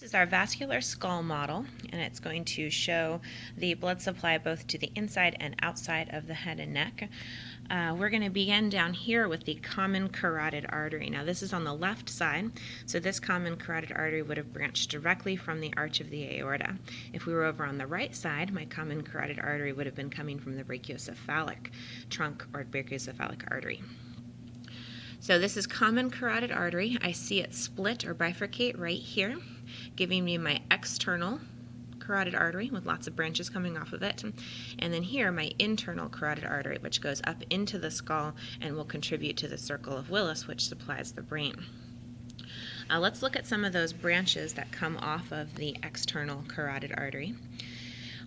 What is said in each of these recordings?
This is our vascular skull model, and it's going to show the blood supply both to the inside and outside of the head and neck. We're going to begin down here with the common carotid artery. Now this is on the left side, so this common carotid artery would have branched directly from the arch of the aorta. If we were over on the right side, my common carotid artery would have been coming from the brachiocephalic trunk or brachiocephalic artery. So this is common carotid artery. I see it split or bifurcate right here, giving me my external carotid artery with lots of branches coming off of it. And then here, my internal carotid artery, which goes up into the skull and will contribute to the circle of Willis, which supplies the brain. Let's look at some of those branches that come off of the external carotid artery.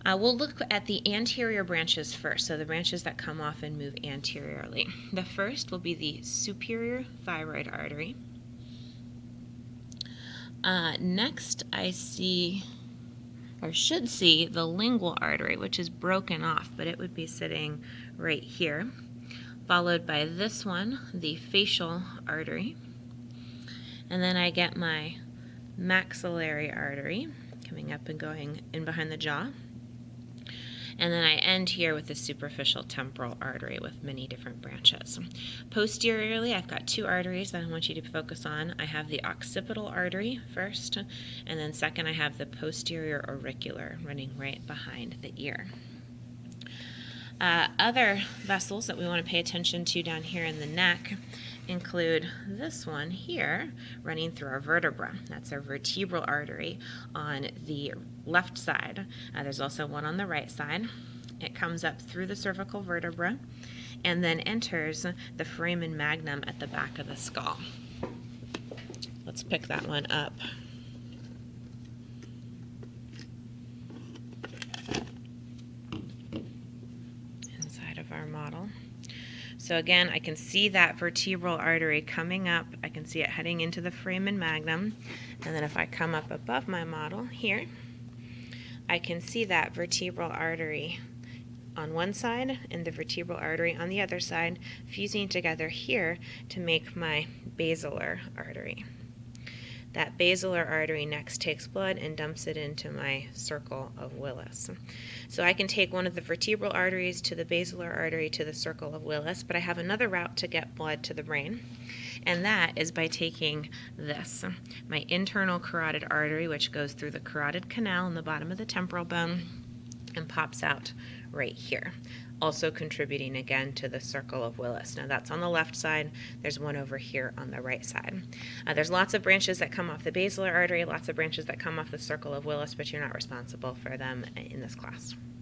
We'll look at the anterior branches first, so the branches that come off and move anteriorly. The first will be the superior thyroid artery. Next, I see, or should see, the lingual artery, which is broken off, but it would be sitting right here, followed by this one, the facial artery. And then I get my maxillary artery coming up and going in behind the jaw. And then I end here with the superficial temporal artery with many different branches. Posteriorly, I've got two arteries that I want you to focus on. I have the occipital artery first, and then second I have the posterior auricular running right behind the ear. Other vessels that we want to pay attention to down here in the neck include this one here running through our vertebra. That's our vertebral artery on the left side. There's also one on the right side. It comes up through the cervical vertebra and then enters the foramen magnum at the back of the skull. Let's pick that one up. Inside of our model. So again, I can see that vertebral artery coming up. I can see it heading into the foramen magnum. And then if I come up above my model here, I can see that vertebral artery on one side and the vertebral artery on the other side fusing together here to make my basilar artery. That basilar artery next takes blood and dumps it into my circle of Willis. So I can take one of the vertebral arteries to the basilar artery to the circle of Willis, but I have another route to get blood to the brain, and that is by taking this, my internal carotid artery, which goes through the carotid canal in the bottom of the temporal bone and pops out right here, also contributing again to the circle of Willis. Now that's on the left side. There's one over here on the right side. There's lots of branches that come off the basilar artery, lots of branches that come off the circle of Willis, but you're not responsible for them in this class.